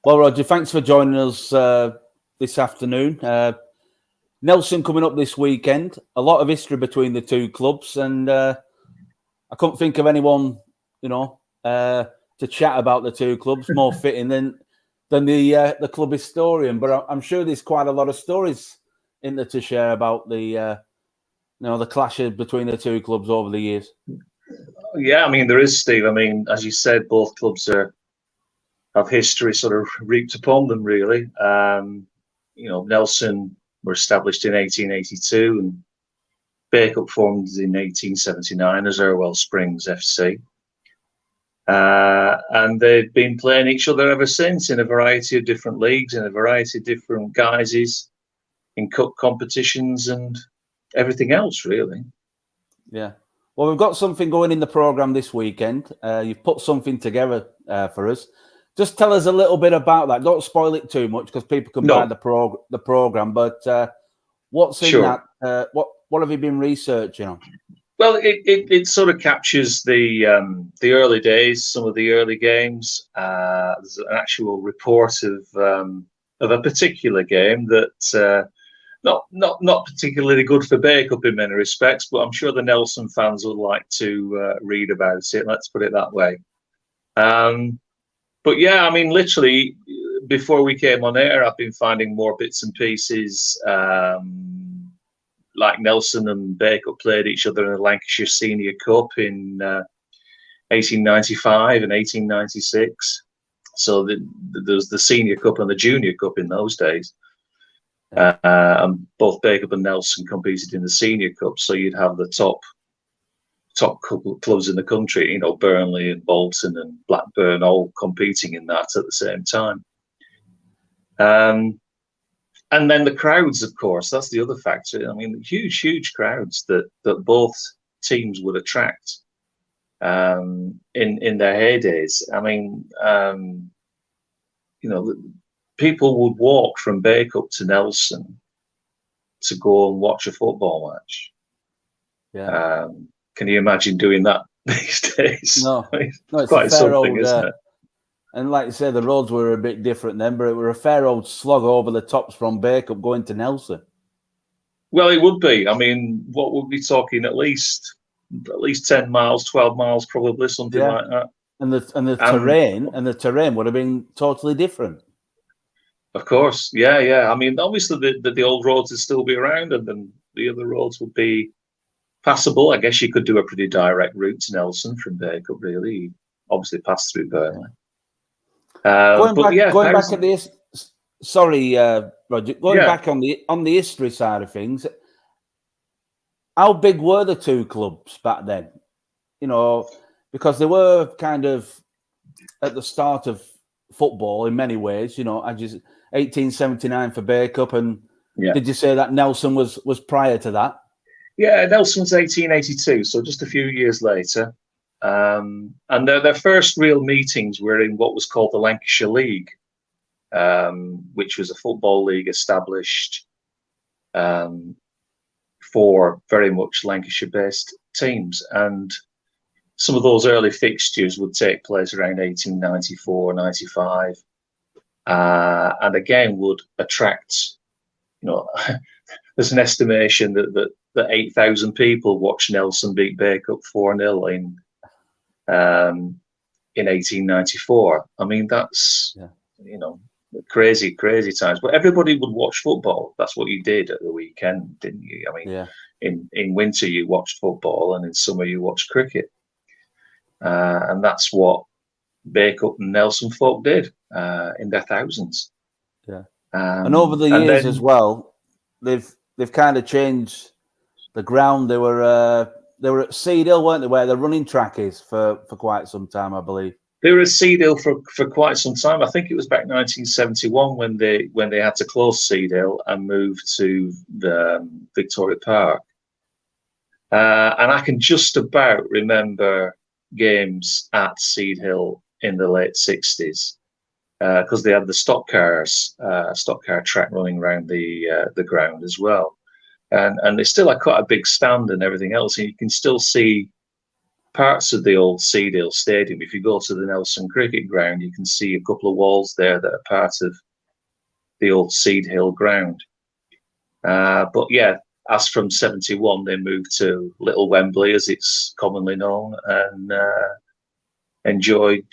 Well, Roger, thanks for joining us this afternoon. Nelson coming up this weekend. A lot of history between the two clubs, and I couldn't think of anyone, to chat about the two clubs more fitting than the club historian. But I'm sure there's quite a lot of stories in there to share about the clashes between the two clubs over the years. Yeah, I mean there is, Steve. I mean, as you said, both clubs have history sort of reaped upon them, really. Nelson were established in 1882 and Bacup formed in 1879 as Irwell Springs FC. And they've been playing each other ever since in a variety of different leagues, in a variety of different guises, in cup competitions and everything else, really. Yeah. Well, we've got something going in the programme this weekend. You've put something together for us. Just tell us a little bit about that. Don't spoil it too much because people can buy the programme. But what's in that? What have you been researching on? Well, it sort of captures the early days, some of the early games. There's an actual report of a particular game that not particularly good for Bacup in many respects, but I'm sure the Nelson fans would like to read about it. Let's put it that way. But yeah, I mean, literally, before we came on air, I've been finding more bits and pieces. Like Nelson and Bacup played each other in the Lancashire Senior Cup in 1895 and 1896. So there's the Senior Cup and the Junior Cup in those days. And both Bacup and Nelson competed in the Senior Cup. So you'd have the top couple of clubs in the country, Burnley and Bolton and Blackburn all competing in that at the same time. And then the crowds, of course, that's the other factor. I mean, huge crowds that both teams would attract in their heydays. I mean, people would walk from Bacup to Nelson to go and watch a football match. Yeah. Can you imagine doing that these days? No, it's quite something, isn't it? And like you say, the roads were a bit different then, but it were a fair old slog over the tops from Bacup going to Nelson. Well, it would be. I mean, what would we be talking? At least 10 miles, 12 miles, probably something like that. And the terrain would have been totally different. Of course, yeah. I mean, obviously the old roads would still be around, and then the other roads would be passable. I guess you could do a pretty direct route to Nelson from Bacup. Really, you obviously pass through Burnley. Going back at this. Sorry, Roger. Going back on the history side of things, how big were the two clubs back then? Because they were kind of at the start of football in many ways. I just 1879 for Bacup, and did you say that Nelson was prior to that? Yeah, Nelson was 1882, so just a few years later. And their first real meetings were in what was called the Lancashire League, which was a football league established for very much Lancashire-based teams. And some of those early fixtures would take place around 1894, 95, and again would attract, there's an estimation that 8,000 people watched Nelson beat Bacup 4-0 in 1894. I mean, that's crazy times. But everybody would watch football. That's what you did at the weekend, didn't you? I mean, in winter you watched football, and in summer you watched cricket. And that's what Bacup and Nelson folk did in their thousands. Yeah, and over the years as well, they've kind of changed the ground. They were at Seed Hill, weren't they, where the running track is for quite some time, I believe. They were at Seed Hill for quite some time. I think it was back 1971 when they had to close Seed Hill and move to the Victoria Park. And I can just about remember games at Seed Hill in the late 60s because they had the stock car track running around the ground as well. And they still had quite a big stand and everything else. And you can still see parts of the old Seedale Stadium. If you go to the Nelson Cricket Ground, you can see a couple of walls there that are part of the old Seed Hill ground. But yeah, as from 71, they moved to Little Wembley, as it's commonly known, and enjoyed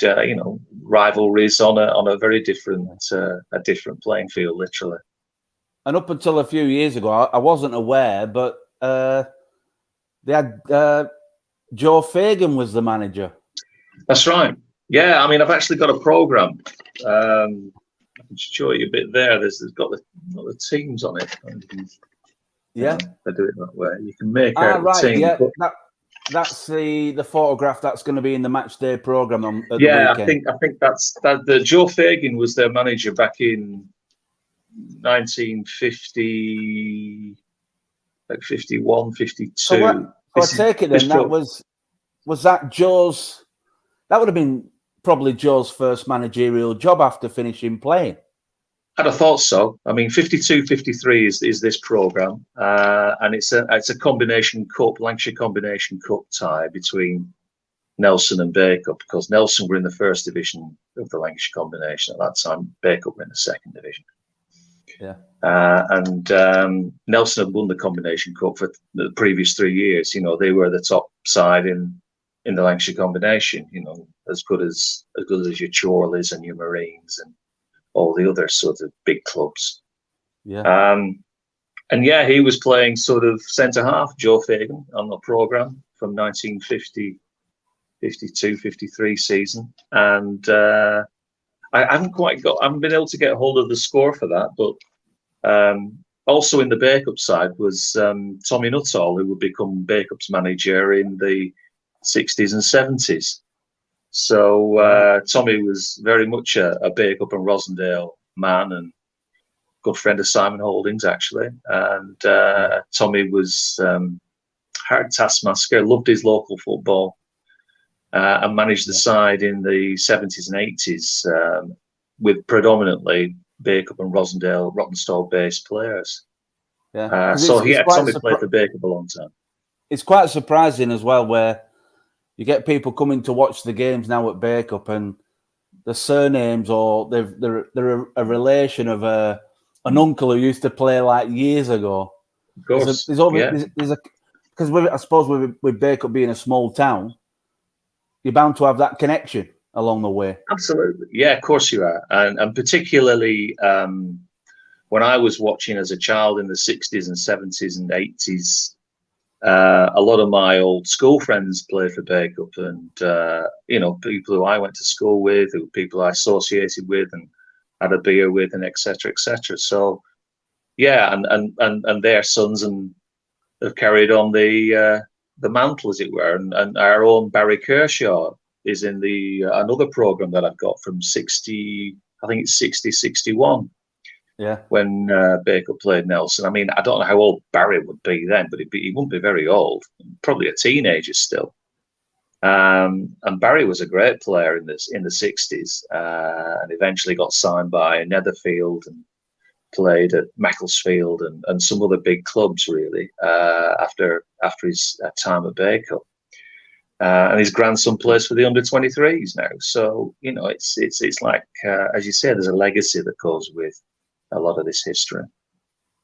rivalries on a very different playing field, literally. And up until a few years ago, I wasn't aware, but they had Joe Fagan was the manager. That's right. Yeah, I mean, I've actually got a program. I can show you a bit there. There's got the teams on it. Yeah, they do it that way. You can make out the team. Yeah, that's the photograph that's going to be in the match day program at the weekend. I think that's that. The Joe Fagan was their manager back in 1950, like 51, 52. So I take it then that was that Joe's. That would have been probably Joe's first managerial job after finishing playing. I'd have thought so. I mean, 52, 53 is this program, and it's a combination cup, Lancashire combination cup tie between Nelson and Bacup, because Nelson were in the first division of the Lancashire combination at that time. Bacup were in the second division. Yeah. And Nelson had won the combination cup for the previous 3 years. You know, they were the top side in the Lancashire combination. You know, as good as your Chorleys and your Marines and all the other sort of big clubs. Yeah. And yeah, he was playing sort of centre half, Joe Fagan, on the programme from 1950, 52, 53 season. And I haven't been able to get a hold of the score for that. But also in the Bacup side was Tommy Nuttall, who would become Bacup's manager in the 60s and 70s. So Tommy was very much a Bacup and Rosendale man, and good friend of Simon Holdings, actually. And Tommy was hard taskmaster, loved his local football, and managed the side in the 70s and 80s with predominantly Bacup and Roppenstall-based players. Yeah. Tommy played for Bacup a long time. It's quite surprising as well, where you get people coming to watch the games now at Bacup, and the surnames, or they're a relation of an uncle who used to play like years ago. Of course, because I suppose with Bacup being a small town, you're bound to have that connection along the way. Absolutely, yeah, of course you are, and particularly when I was watching as a child in the 60s and 70s and 80s. A lot of my old school friends played for Bacup, and people who I went to school with, who people I associated with and had a beer with, and etc. etc. So yeah, and their sons and have carried on the mantle, as it were, and our own Barry Kershaw is in the another program that I've got from 60, I think it's 60, 61. Yeah, when Bacup played Nelson. I mean, I don't know how old Barry would be then, but he wouldn't be very old. Probably a teenager still. And Barry was a great player in the 60s, and eventually got signed by Netherfield and played at Macclesfield and some other big clubs, really, after his time at Bacup. And his grandson plays for the under-23s now. So, you know, it's like, as you say, there's a legacy that goes with a lot of this history.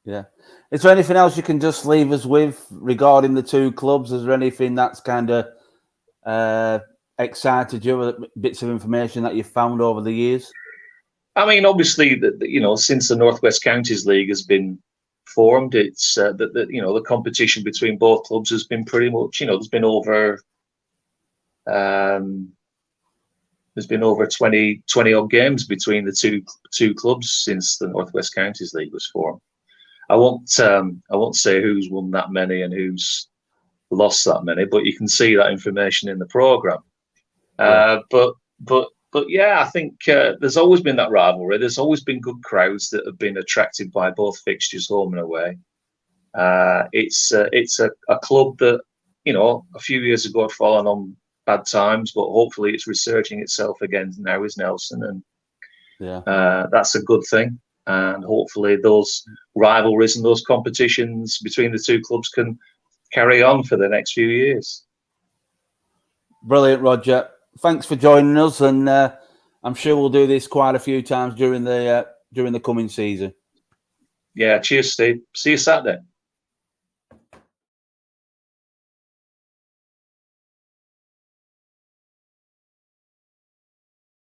Yeah. Is there anything else you can just leave us with regarding the two clubs? Is there anything that's kind of excited you, bits of information that you've found over the years? I mean, obviously, since the Northwest Counties League has been formed, it's the competition between both clubs has been pretty much, there's been over 20 odd games between the two clubs since the Northwest Counties League was formed. I won't say who's won that many and who's lost that many, but you can see that information in the programme. Yeah. But yeah, I think there's always been that rivalry. There's always been good crowds that have been attracted by both fixtures, home and away. It's a club that, a few years ago had fallen on bad times, but hopefully it's resurging itself again now, is Nelson, and that's a good thing. And hopefully those rivalries and those competitions between the two clubs can carry on for the next few years. Brilliant, Roger. Thanks for joining us, and I'm sure we'll do this quite a few times during the coming season. Yeah, cheers, Steve. See you Saturday.